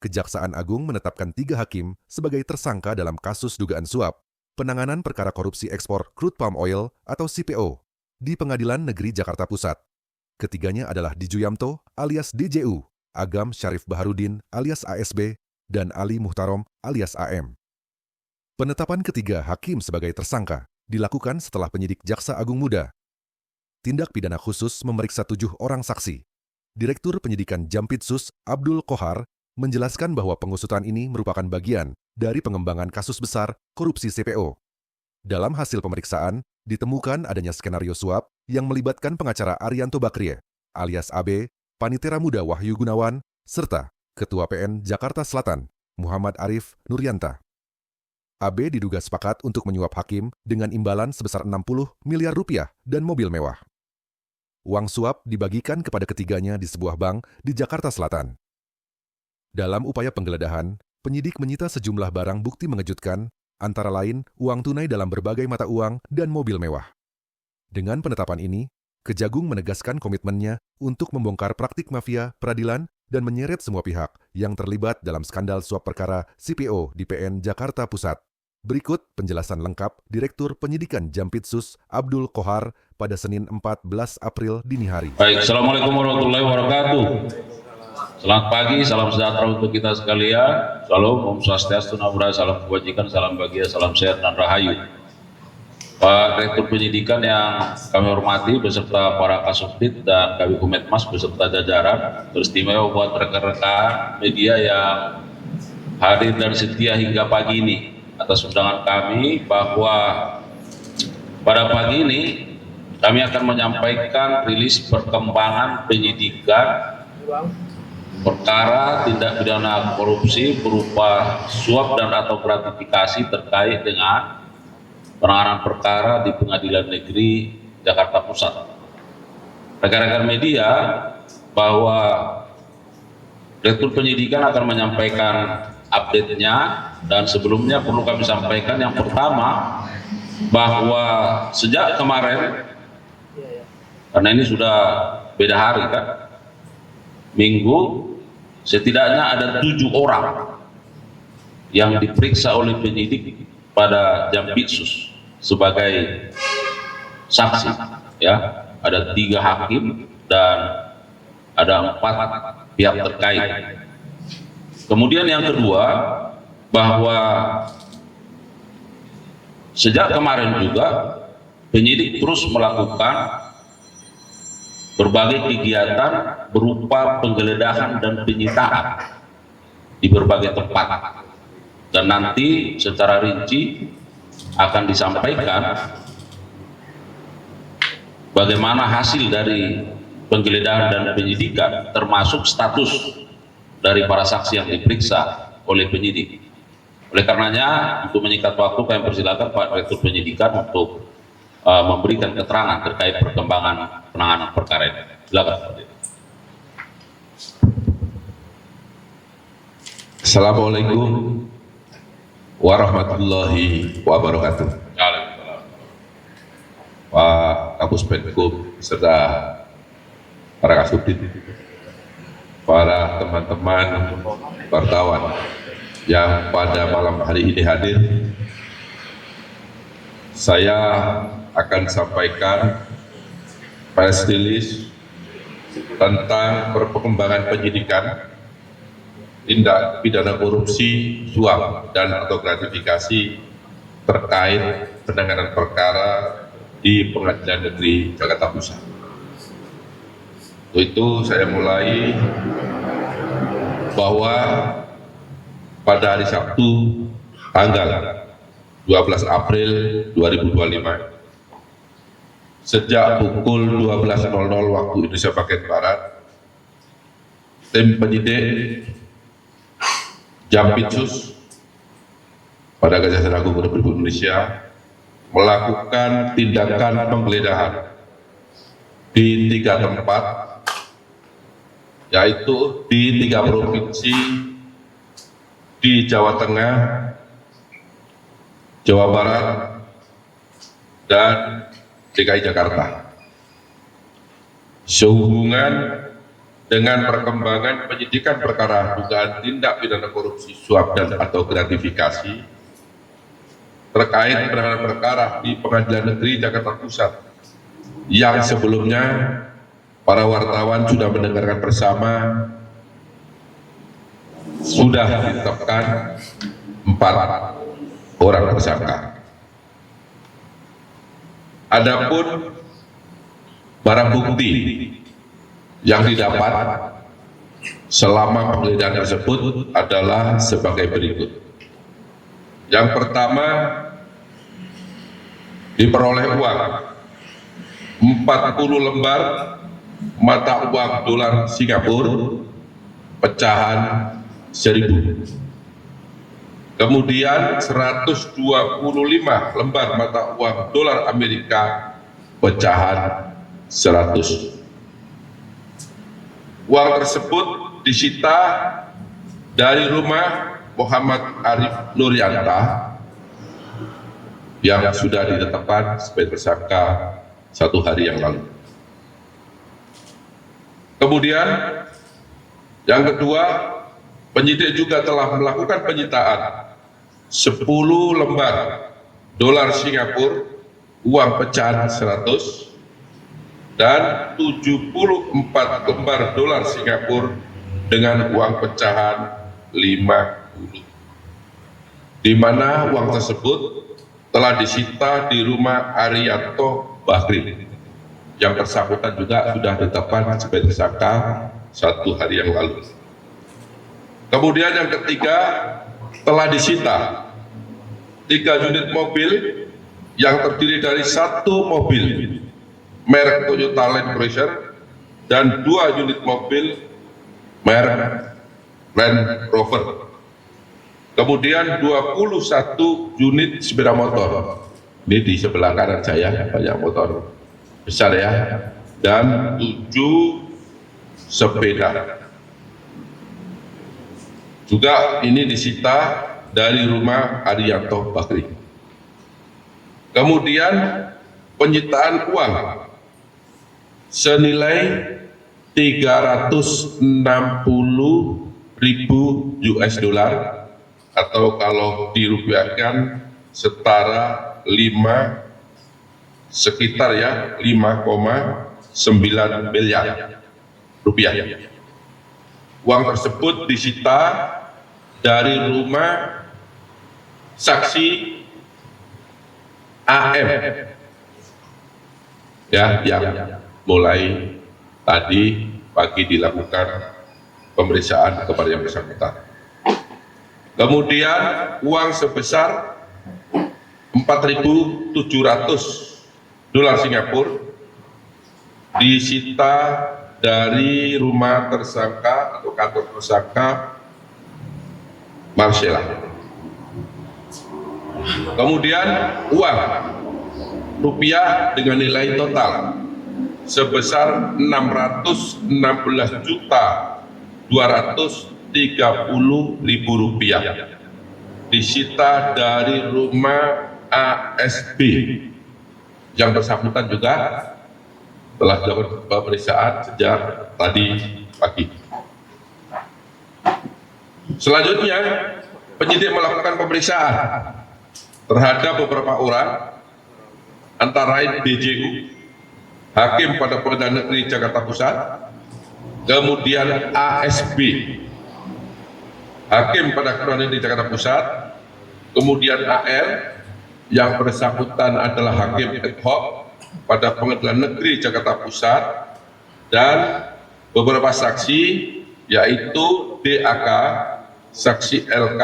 Kejaksaan Agung menetapkan 3 hakim sebagai tersangka dalam kasus dugaan suap, penanganan perkara korupsi ekspor crude palm oil atau CPO di Pengadilan Negeri Jakarta Pusat. Ketiganya adalah Diju Yamto alias DJU, Agam Syarif Baharudin alias ASB, dan Ali Muhtarom alias AM. Penetapan ketiga hakim sebagai tersangka dilakukan setelah penyidik Jaksa Agung Muda tindak pidana khusus memeriksa 7 orang saksi. Direktur Penyidikan Jampitsus Abdul Kohar menjelaskan bahwa pengusutan ini merupakan bagian dari pengembangan kasus besar korupsi CPO. Dalam hasil pemeriksaan, ditemukan adanya skenario suap yang melibatkan pengacara Arianto Bakrie, alias AB, Panitera Muda Wahyu Gunawan, serta Ketua PN Jakarta Selatan, Muhammad Arif Nuryanta. AB diduga sepakat untuk menyuap hakim dengan imbalan sebesar 60 miliar rupiah dan mobil mewah. Uang suap dibagikan kepada ketiganya di sebuah bank di Jakarta Selatan. Dalam upaya penggeledahan, penyidik menyita sejumlah barang bukti mengejutkan, antara lain uang tunai dalam berbagai mata uang dan mobil mewah. Dengan penetapan ini, Kejagung menegaskan komitmennya untuk membongkar praktik mafia peradilan dan menyeret semua pihak yang terlibat dalam skandal suap perkara CPO di PN Jakarta Pusat. Berikut penjelasan lengkap Direktur Penyidikan Jampitsus Abdul Kohar pada Senin 14 April dini hari. Baik, Assalamualaikum warahmatullahi wabarakatuh. Selamat pagi, salam sejahtera untuk kita sekalian. Salam, Om Swastiastu, Namo Buddhaya, salam kebajikan, salam bahagia, salam sehat dan rahayu. Pak Direktur Penyidikan yang kami hormati beserta para Kasubdit dan Kabid Humas beserta jajaran, beristimewa buat rekan-rekan media yang hadir dan setia hingga pagi ini. Atas undangan kami bahwa pada pagi ini kami akan menyampaikan rilis perkembangan penyidikan perkara tindak pidana korupsi berupa suap dan atau gratifikasi terkait dengan penanganan perkara di Pengadilan Negeri Jakarta Pusat. Rekan-rekan media, bahwa Direktur Penyidikan akan menyampaikan update-nya, dan sebelumnya perlu kami sampaikan yang pertama bahwa sejak kemarin, karena ini sudah beda hari kan, Minggu, setidaknya ada 7 orang yang diperiksa oleh penyidik pada Jampitsus sebagai saksi. Ya, ada 3 hakim dan ada 4 pihak terkait. Kemudian yang kedua, bahwa sejak kemarin juga penyidik terus melakukan berbagai kegiatan berupa penggeledahan dan penyitaan di berbagai tempat, dan nanti secara rinci akan disampaikan bagaimana hasil dari penggeledahan dan penyidikan, termasuk status dari para saksi yang diperiksa oleh penyidik. Oleh karenanya, untuk menyingkat waktu, kami persilakan Pak Direktur Penyidikan untuk memberikan keterangan terkait perkembangan penanganan perkara ini. Silakan. Assalamualaikum warahmatullahi wabarakatuh. Pak Kapus Penkum serta para Kasubdit, para teman-teman wartawan yang pada malam hari ini hadir, saya akan sampaikan press release tentang perkembangan penyidikan tindak pidana korupsi, suap, dan atau gratifikasi terkait penanganan perkara di Pengadilan Negeri Jakarta Pusat. Untuk itu saya mulai bahwa pada hari Sabtu tanggal 12 April 2025 sejak pukul 12.00 waktu Indonesia bagian Barat, tim penyidik Jampitsus pada Kejaksaan Agung Republik Indonesia melakukan tindakan penggeledahan di 3 tempat, yaitu di 3 provinsi di Jawa Tengah, Jawa Barat, dan DKI Jakarta, sehubungan dengan perkembangan penyidikan perkara dugaan tindak pidana korupsi, suap dan atau gratifikasi terkait penanganan perkara di Pengadilan Negeri Jakarta Pusat yang sebelumnya para wartawan sudah mendengarkan bersama, sudah ditetapkan 4 orang tersangka. Adapun barang bukti yang didapat selama penggeledahan tersebut adalah sebagai berikut. Yang pertama, diperoleh uang 40 lembar mata uang dolar Singapura pecahan 1.000. Kemudian 125 lembar mata uang dolar Amerika pecahan 100. Uang tersebut disita dari rumah Muhammad Arif Nuryanta yang sudah ditetapkan sebagai tersangka 1 hari yang lalu. Kemudian yang kedua, penyidik juga telah melakukan penyitaan 10 lembar dolar Singapura uang pecahan 100 dan 74 lembar dolar Singapura dengan uang pecahan 50, di mana uang tersebut telah disita di rumah Arianto Bahri yang bersangkutan juga sudah ditetapkan sebagai tersangka 1 hari yang lalu. Kemudian yang ketiga, telah disita 3 unit mobil yang terdiri dari 1 mobil merek Toyota Land Cruiser dan 2 unit mobil merek Land Rover. Kemudian 21 unit sepeda motor. Ini di sebelah kanan saya banyak motor besar ya, dan 7 sepeda. Juga ini disita dari rumah Arianto Bakri. Kemudian penyitaan uang senilai 360.000 US dollar atau kalau dirupiahkan setara 5,9 miliar rupiah. Uang tersebut disita dari rumah saksi AM ya, yang mulai tadi pagi dilakukan pemeriksaan kepada yang bersangkutan. Kemudian uang sebesar 4.700 dolar Singapura disita dari rumah tersangka atau kantor tersangka Marcella. Kemudian uang rupiah dengan nilai total sebesar 616.230.000 rupiah disita dari rumah ASB yang bersangkutan juga telah dilakukan pemeriksaan sejak tadi pagi. Selanjutnya, penyidik melakukan pemeriksaan terhadap beberapa orang, antara lain BJU, Hakim pada Pengadilan Negeri Jakarta Pusat, kemudian ASB, Hakim pada Pengadilan Negeri Jakarta Pusat, kemudian AR, yang bersangkutan adalah Hakim ad hoc pada Pengadilan Negeri Jakarta Pusat, dan beberapa saksi yaitu DAK, saksi LK,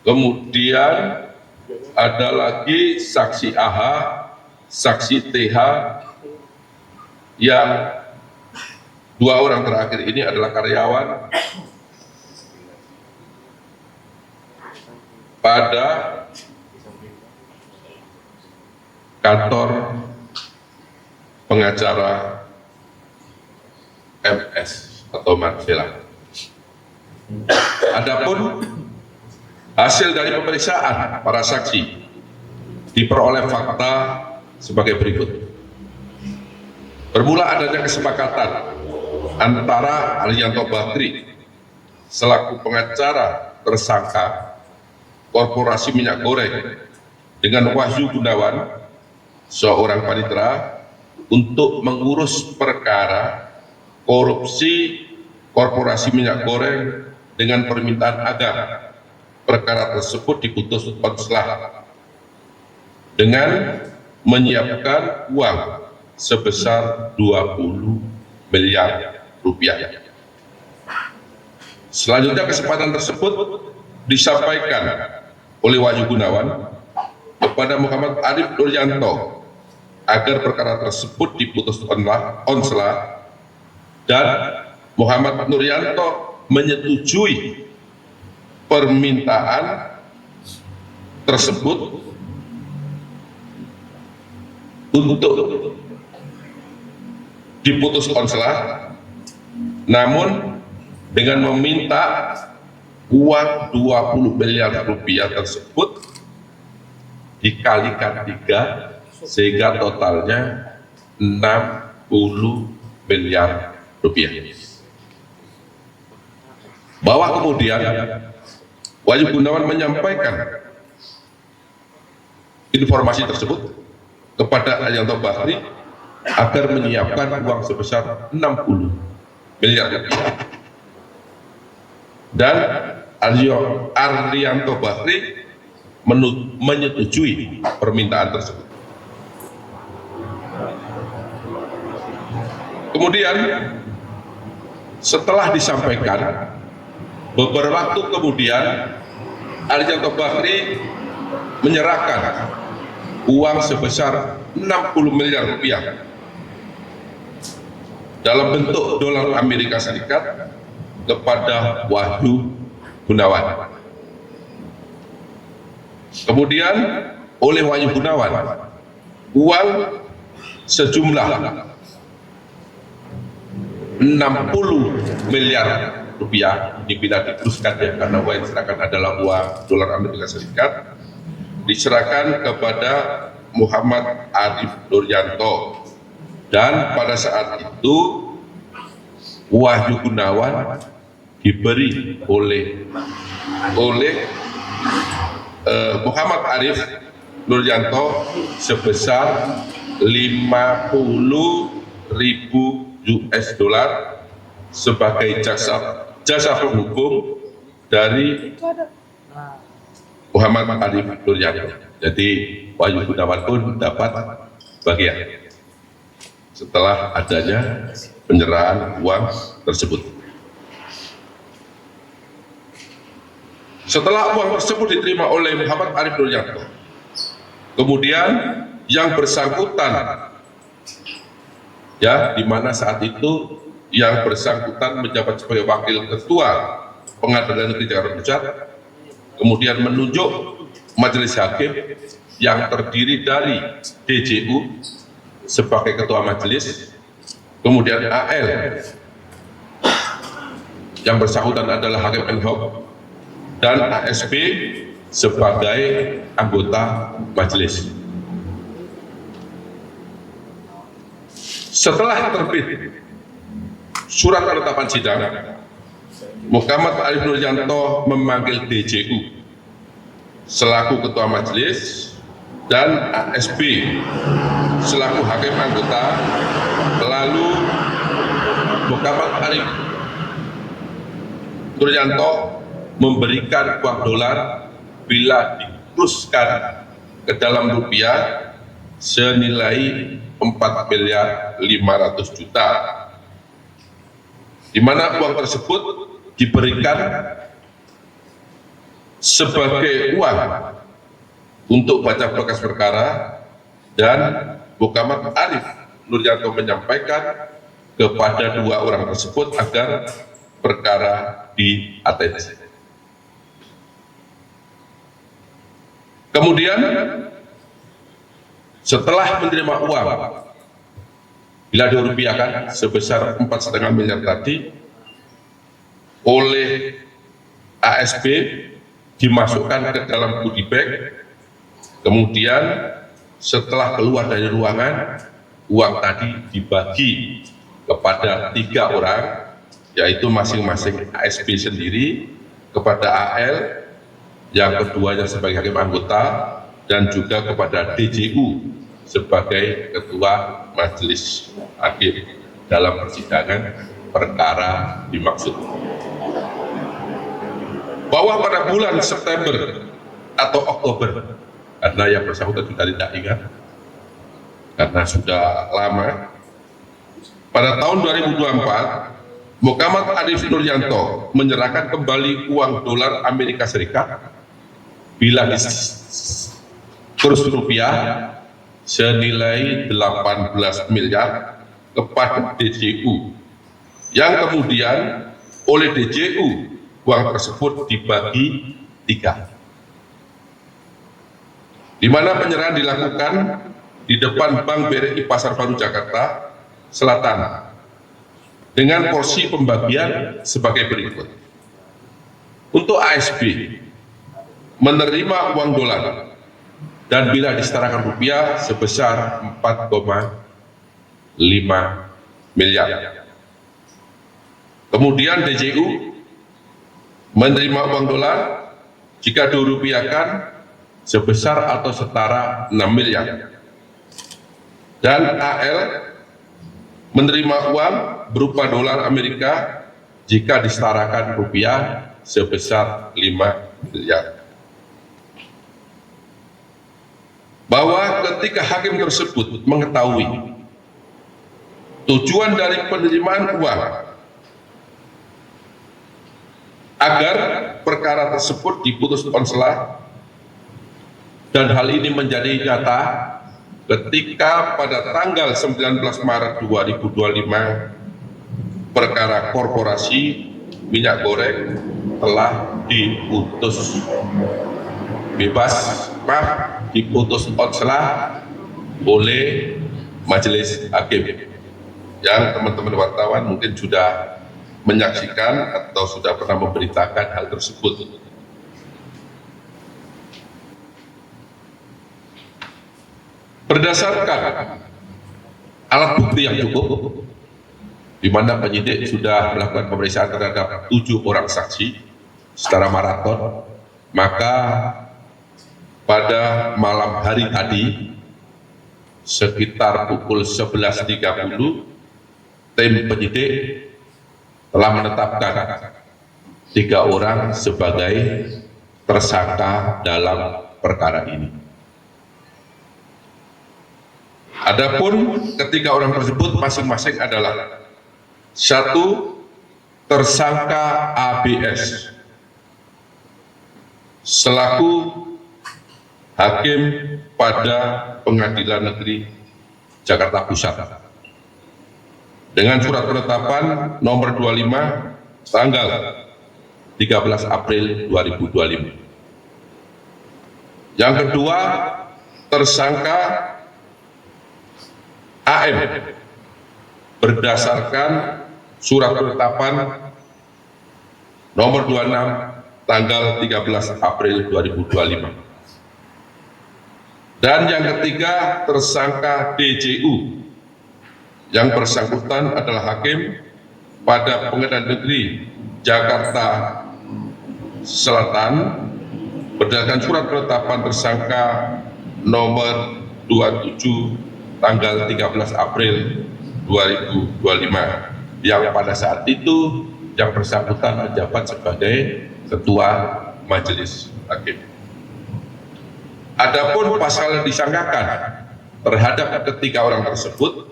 kemudian ada lagi saksi AH, saksi TH, yang 2 orang terakhir ini adalah karyawan pada kantor pengacara MS atau Marcella. Adapun hasil dari pemeriksaan para saksi diperoleh fakta sebagai berikut. Bermula adanya kesepakatan antara Arianto Bakri selaku pengacara tersangka Korporasi Minyak Goreng dengan Wahyu Gunawan seorang panitera untuk mengurus perkara korupsi Korporasi Minyak Goreng dengan permintaan agar perkara tersebut diputus konslah dengan menyiapkan uang sebesar 20 miliar rupiah. Selanjutnya kesempatan tersebut disampaikan oleh Wahyu Gunawan kepada Muhammad Arif Nuryanto agar perkara tersebut diputus konslah dan Muhammad Nuryanto menyetujui permintaan tersebut untuk diputus konslah, namun dengan meminta uang 20 miliar rupiah tersebut dikalikan 3 sehingga totalnya 60 miliar rupiah. Bahwa kemudian Wahyu Gunawan menyampaikan informasi tersebut kepada Arianto Bakri agar menyiapkan uang sebesar 60 miliar rupiah. Dan Arianto Bakri menyetujui permintaan tersebut. Kemudian setelah disampaikan, beberapa waktu kemudian Arianto Bakri menyerahkan uang sebesar 60 miliar rupiah dalam bentuk dolar Amerika Serikat kepada Wahyu Gunawan. Kemudian oleh Wahyu Gunawan uang sejumlah 60 miliar rupiah bila diteruskan ya, karena uang yang diserahkan adalah uang dolar Amerika Serikat, diserahkan kepada Muhammad Arif Nuryanto, dan pada saat itu Wahyu Gunawan diberi oleh Muhammad Arif Nuryanto sebesar 50.000 US dollar sebagai jasa penghukum dari Muhammad Arif Nuryanto. Jadi Wahyu Gunawan pun dapat bagian setelah adanya penyerahan uang tersebut. Setelah uang tersebut diterima oleh Muhammad Arif Nuryanto, kemudian yang bersangkutan, ya, di mana saat itu yang bersangkutan menjabat sebagai wakil ketua Pengadilan Negeri Jakarta Pusat, kemudian menunjuk majelis hakim yang terdiri dari DJU sebagai ketua majelis, kemudian AL yang bersangkutan adalah hakim ad hoc, dan ASB sebagai anggota majelis. Setelah terbit surat penetapan sidang, Muhammad Arif Nuryanto memanggil DJU selaku ketua majelis dan ASB selaku hakim anggota. Lalu Muhammad Arif Nuryanto memberikan uang dolar bila diteruskan ke dalam rupiah senilai 4.500.000.000, di mana uang tersebut diberikan sebagai uang untuk baca berkas perkara, dan Muhammad Arif Nuryanto menyampaikan kepada dua orang tersebut agar perkara di-atensi. Kemudian setelah menerima uang bila dirupiahkan sebesar 4,5 miliar tadi oleh ASB, dimasukkan ke dalam goodie bag. Kemudian setelah keluar dari ruangan, uang tadi dibagi kepada 3 orang, yaitu masing-masing ASB sendiri, kepada AL, yang keduanya sebagai hakim anggota, dan juga kepada DJU sebagai ketua majelis hakim dalam persidangan perkara dimaksud. Bahwa pada bulan September atau Oktober, karena yang bersangkutan sudah tidak ingat, karena sudah lama, pada tahun 2024, Muhammad Arif Nuryanto menyerahkan kembali uang dolar Amerika Serikat bila kurs rupiah senilai 18 miliar kepada DJU, yang kemudian oleh DJU uang tersebut dibagi 3, di mana penyerahan dilakukan di depan Bank BRI Pasar Baru Jakarta Selatan dengan porsi pembagian sebagai berikut. Untuk ASB menerima uang dolar dan bila disetarakan rupiah sebesar 4,5 miliar. Kemudian DJU menerima uang dolar jika dirupiahkan sebesar atau setara 6 miliar. Dan AL menerima uang berupa dolar Amerika jika disetarakan rupiah sebesar 5 miliar. Bahwa ketika hakim tersebut mengetahui tujuan dari penerimaan uang agar perkara tersebut diputus konselah, dan hal ini menjadi nyata ketika pada tanggal 19 Maret 2025 perkara korporasi minyak goreng telah diputus bebas, diputus konselah oleh majelis hakim, yang teman-teman wartawan mungkin sudah menyaksikan atau sudah pernah memberitakan hal tersebut. Berdasarkan alat bukti yang cukup, di mana penyidik sudah melakukan pemeriksaan terhadap 7 orang saksi secara maraton, maka pada malam hari tadi sekitar pukul 11.30 tim penyidik telah menetapkan 3 orang sebagai tersangka dalam perkara ini. Adapun ketiga orang tersebut masing-masing adalah: 1, tersangka ABS selaku hakim pada Pengadilan Negeri Jakarta Pusat dengan surat penetapan nomor 25 tanggal 13 April 2025. Yang kedua, tersangka AM berdasarkan surat penetapan nomor 26 tanggal 13 April 2025. Dan yang ketiga, tersangka DJU yang bersangkutan adalah hakim pada Pengadilan Negeri Jakarta Selatan berdasarkan surat penetapan tersangka nomor 27 tanggal 13 April 2025, yang pada saat itu yang bersangkutan menjabat sebagai ketua majelis hakim. Adapun pasal yang disangkakan terhadap ketiga orang tersebut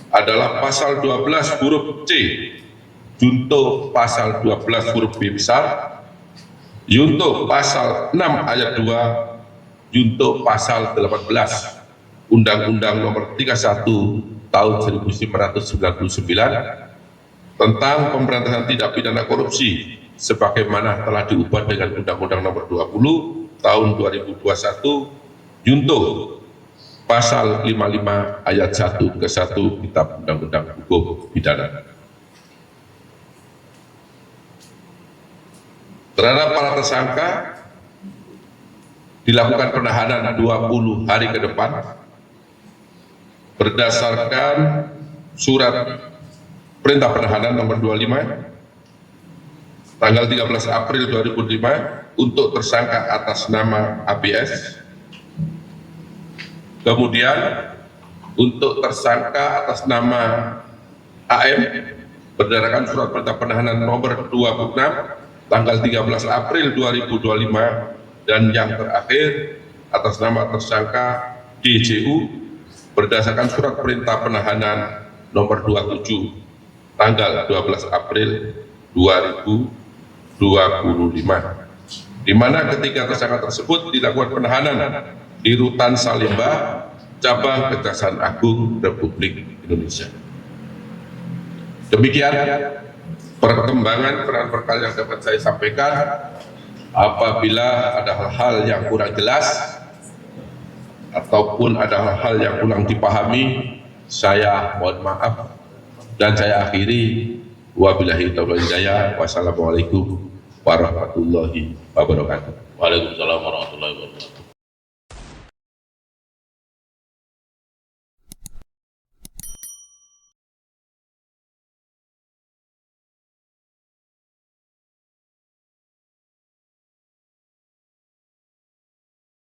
adalah pasal 12 huruf C junto pasal 12 huruf B besar, junto pasal 6 ayat 2, junto pasal 18 Undang-Undang Nomor 31 Tahun 1999 tentang pemberantasan tindak pidana korupsi sebagaimana telah diubah dengan Undang-Undang Nomor 20 Tahun 2021 junto pasal 55 ayat 1 ke 1 Kitab Undang-Undang Hukum Pidana. Terhadap para tersangka dilakukan penahanan 20 hari ke depan berdasarkan surat Perintah penahanan nomor 25 tanggal 13 April 2005 untuk tersangka atas nama ABS. Kemudian untuk tersangka atas nama AM berdasarkan surat perintah penahanan nomor 26 tanggal 13 April 2025, dan yang terakhir atas nama tersangka DJU berdasarkan surat perintah penahanan nomor 27 tanggal 12 April 2025, di mana ketiga tersangka tersebut dilakukan penahanan di Rutan Salemba, Cabang Kejaksaan Agung Republik Indonesia. Demikian perkembangan peran perkara yang dapat saya sampaikan. Apabila ada hal-hal yang kurang jelas ataupun ada hal-hal yang kurang dipahami, saya mohon maaf dan saya akhiri. Wabillahi taufiq wal hidayah. Wassalamualaikum warahmatullahi wabarakatuh. Waalaikumsalam warahmatullahi wabarakatuh.